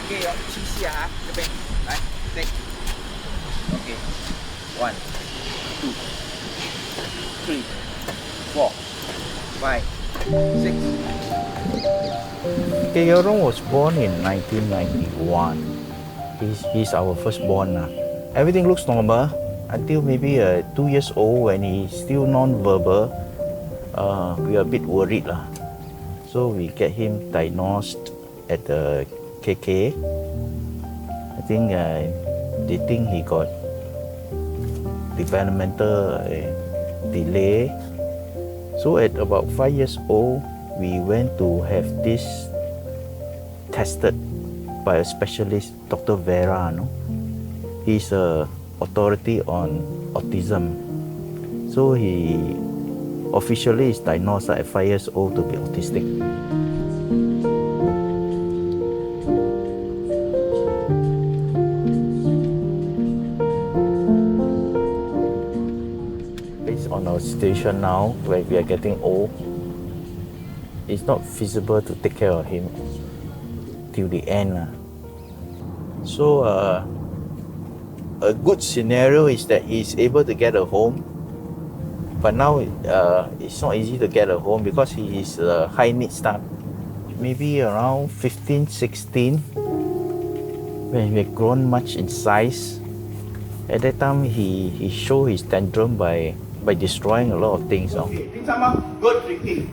OK 哦，气下啊，这边来，take。OK， 1, 2, 3, 4, 5, 6. Keyorong was born in 1991. He's our firstborn. Everything looks normal until maybe 2 years old when he's still non-verbal. We are a bit worried. So we get him diagnosed at the KK. I think they think he got developmental delay. So at about 5 years old, we went to have this tested by a specialist, Dr. Vera. No? He's an authority on autism. So he officially is diagnosed at 5 years old to be autistic. Based on our situation now, where we are getting old, it's not feasible to take care of him till the end. So a good scenario is that he's able to get a home. But now it's not easy to get a home because he is a high needs start. Maybe around 15, 16, when he had grown much in size. At that time, he showed his tantrum by destroying a lot of things. Okay, drink some more. Good drinking.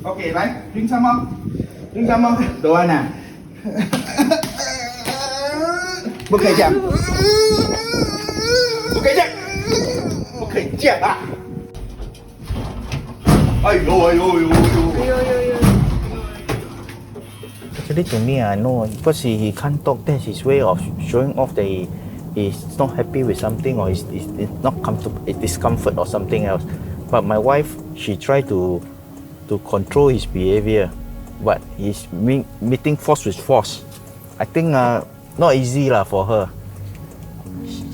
Okay, right? Drink some more. Drink some more. Don't want à? 不可以这样。不可以这样。不可以这样啊！哎呦哎呦哎呦哎呦！ Actually, to me, I know because he can't talk. That's his way of showing off that he's not happy with something or he's not comfortable, discomfort or something else. But my wife, she tried to control his behavior, but he's meeting force with force. I think not easy for her.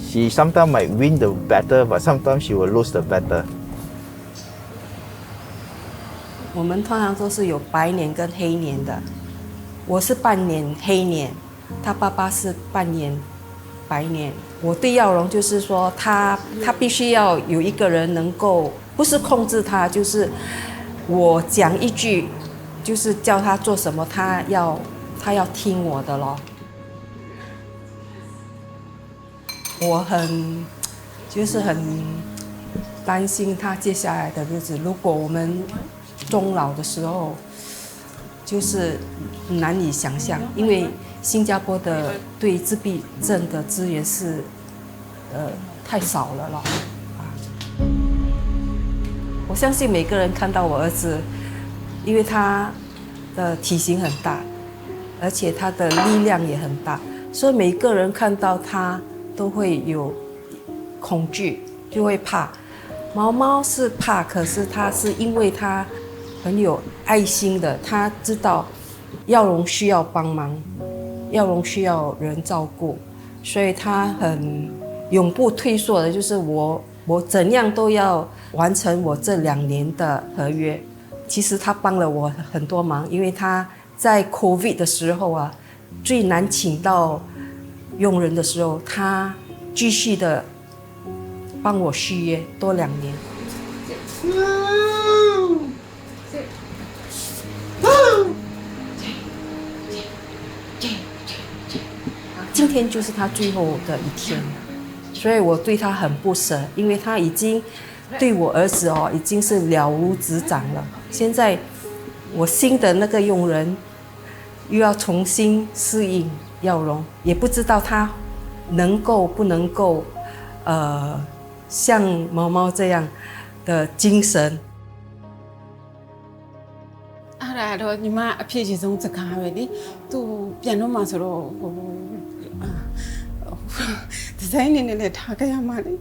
She sometimes might win the battle, but sometimes she will lose the battle. 我们通常都是有白年跟黑年的，我是半年黑年，他爸爸是半年白年。我对耀荣就是说他必须要有一个人能够不是控制他，就是我讲一句，就是叫他做什么，他要听我的咯。我很担心他接下来的日子，如果我们终老的时候，就是难以想象，因为新加坡的对自闭症的资源是太少了咯。我相信每个人看到我儿子，因为他的体型很大，而且他的力量也很大，所以每个人看到他都会有恐惧，就会怕。毛毛是怕，可是他是因为他很有爱心的，他知道耀荣需要帮忙，耀荣需要人照顾，所以他很永不退缩的，就是我怎样都要完成我这2年的合约。其实他帮了我很多忙，因为他在 COVID 的时候最难请到佣人的时候，他继续的帮我续约多2年。今天就是他最后的一天，所以我对他很不舍，因为他已经对我儿子已经是了如指掌了。现在我新的那个佣人又要重新适应耀荣，也不知道他不能够像毛毛这样的精神。အဲ့ဒါတော့ညီမအဖြစ်ကြီးဆုံးစကားပဲလေသူပြန်တော့မှဆိုတော့ဒီဇိုင်းနေနဲ့ထားကြရမှာလေ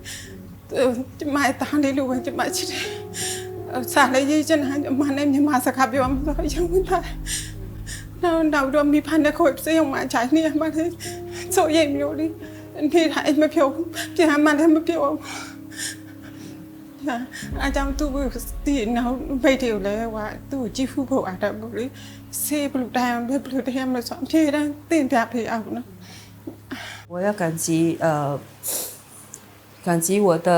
ဒီမတားလေးလိုပဲဒီမချစ်တယ်စားလေးရေးချင်တာမနဲ့ညီမစကားပြောမှတော့ရောင်းတာနောက်တော့မိဖနဲ့ခေါ်စေအောင်မှချိုင်းနေမှာလေဆိုရင်မျိုးလေးနေထိုင်မပြောပြန်မှလည်းမပြောအားကြောင့်သူ့ဒီနောက်ဖိတ်တယ်လေသူ့ကြည့်ဖို့အားတယ်ပေါ့လေ ဆေးဘလူတိုင်းဘယ်ဘလူတိုင်းမလို့ဆိုအပြေတန်းတင်ပြပေးအောင်နော်我要感激我的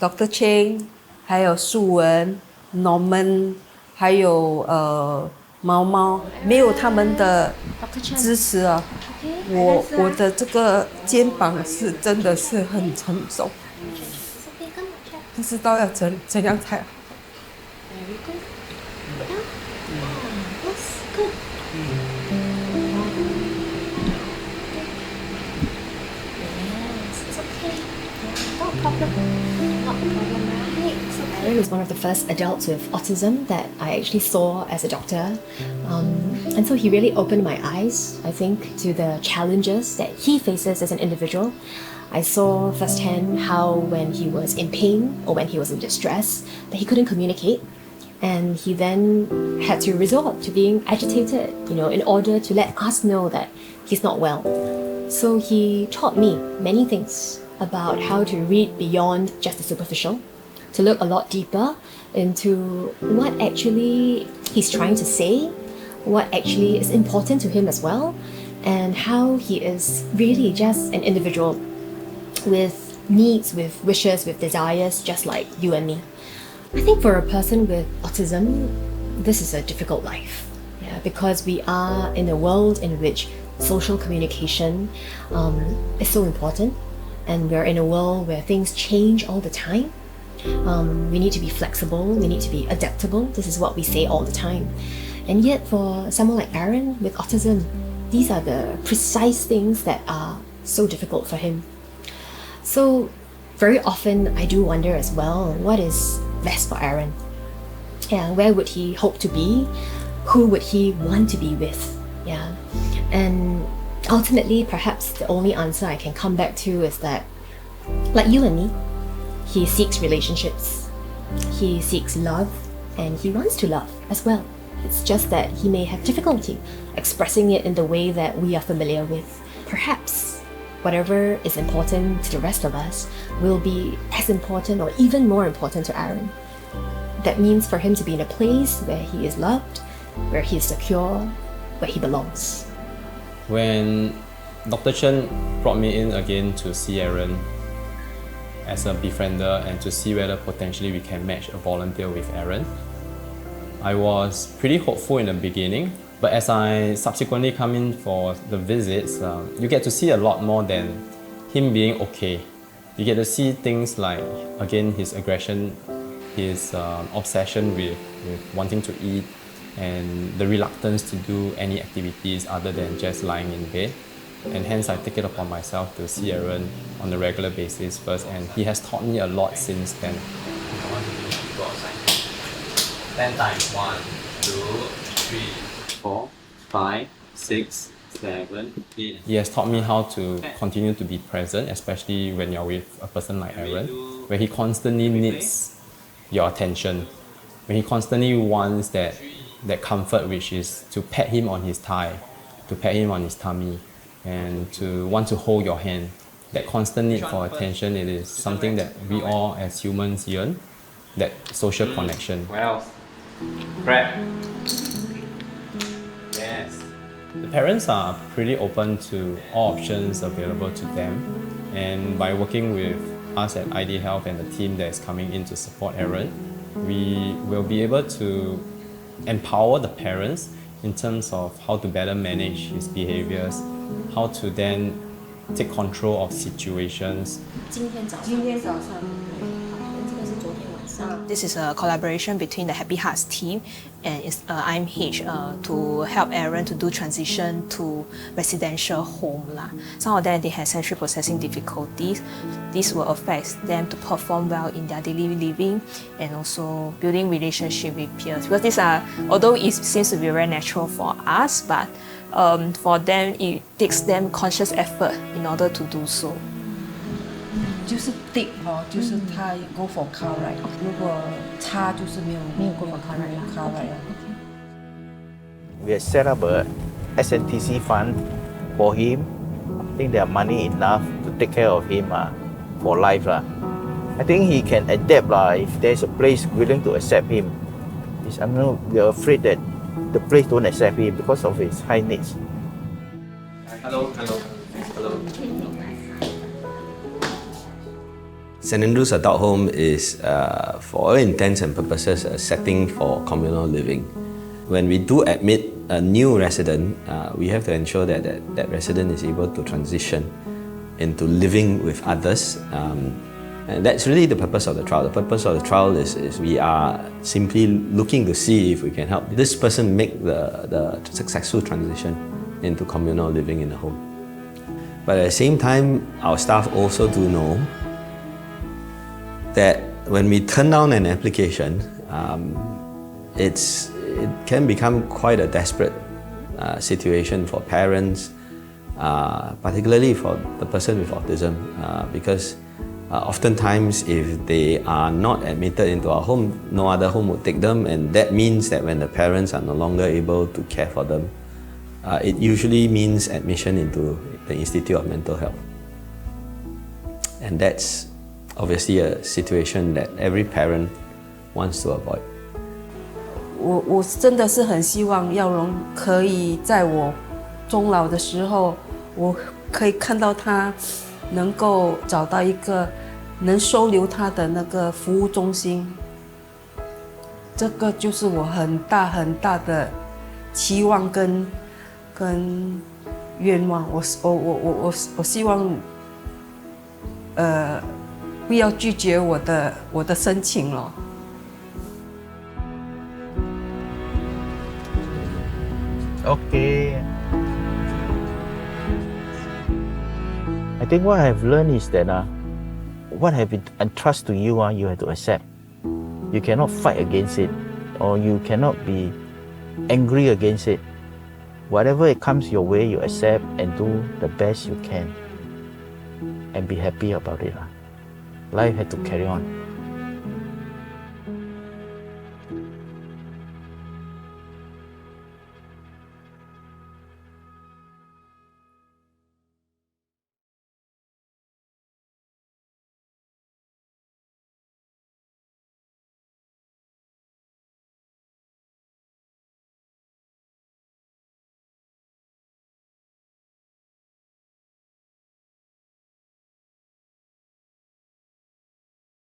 Dr. Cheng， 还有素文、Norman， 还有猫猫，没有他们的支持啊，我的这个肩膀是真的是很沉重，不知道要怎样才好。Aaron is one of the first adults with autism that I actually saw as a doctor. And so he really opened my eyes, I think, to the challenges that he faces as an individual. I saw firsthand how when he was in pain or when he was in distress, that he couldn't communicate. And he then had to resort to being agitated, in order to let us know that he's not well. So he taught me many things about how to read beyond just the superficial, to look a lot deeper into what actually he's trying to say, what actually is important to him as well, and how he is really just an individual with needs, with wishes, with desires, just like you and me. I think for a person with autism, this is a difficult life, because we are in a world in which social communication is so important, and we're in a world where things change all the time. We need to be flexible, we need to be adaptable. This is what we say all the time. And yet for someone like Aaron with autism, these are the precise things that are so difficult for him. So very often I do wonder as well, what is best for Aaron? Where would he hope to be? Who would he want to be with? And ultimately, perhaps the only answer I can come back to is that, like you and me, he seeks relationships, he seeks love, and he wants to love as well. It's just that he may have difficulty expressing it in the way that we are familiar with. Perhaps whatever is important to the rest of us will be as important or even more important to Aaron. That means for him to be in a place where he is loved, where he is secure, where he belongs. When Dr. Chen brought me in again to see Aaron as a befriender and to see whether potentially we can match a volunteer with Aaron, I was pretty hopeful in the beginning, but as I subsequently come in for the visits, you get to see a lot more than him being okay. You get to see things like, again, his aggression, his obsession with wanting to eat, and the reluctance to do any activities other than just lying in bed. And hence I take it upon myself to see Aaron on a regular basis first, and he has taught me a lot since then. 10 times 1, 2, 3, 4, 5, 6, 7, 8. He has taught me how to continue to be present, especially when you're with a person like Aaron, where he constantly needs your attention, when he constantly wants that comfort, which is to pat him on his thigh, to pat him on his tummy, and to want to hold your hand. That constant need for attention, it is something that we all as humans yearn, that social connection. Well, grab. Yes. The parents are pretty open to all options available to them, and by working with us at ID Health and the team that is coming in to support Aaron, we will be able to empower the parents in terms of how to better manage his behaviors, how to then take control of situations. This is a collaboration between the Happee Hearts team and IMH to help Aaron to do transition to residential home. Some of them, they have sensory processing difficulties. This will affect them to perform well in their daily living and also building relationship with peers. Because these are, although it seems to be very natural for us, but for them, it takes them conscious effort in order to do so. 就是 tick 就是他 go for car ride， 如果差就是没有 go for car ride。 We have set up a SNTC fund for him. I think there are money enough to take care of him for life. I think he can adapt if there's a place willing to accept him. We are afraid that the place don't accept him because of his high needs. Hello, hello, hello. St. Andrew's Adult Home is, for all intents and purposes, a setting for communal living. When we do admit a new resident, we have to ensure that that resident is able to transition into living with others. And that's really the purpose of the trial. The purpose of the trial is we are simply looking to see if we can help this person make the successful transition into communal living in the home. But at the same time, our staff also do know that when we turn down an application, it can become quite a desperate situation for parents, particularly for the person with autism, because oftentimes if they are not admitted into our home, no other home would take them, and that means that when the parents are no longer able to care for them, it usually means admission into the Institute of Mental Health. And that's obviously a situation that every parent wants to avoid. 我真的是很希望耀荣可以在我终老的时候，我可以看到他能够找到一个能收留他的那个服务中心。这个就是我很大很大的期望跟愿望。我希望不要拒绝我的申请了。Okay. I think what I've learned is that what have been entrusted to you, you have to accept. You cannot fight against it, or you cannot be angry against it. Whatever it comes your way, you accept and do the best you can, and be happy about it. Life had to carry on.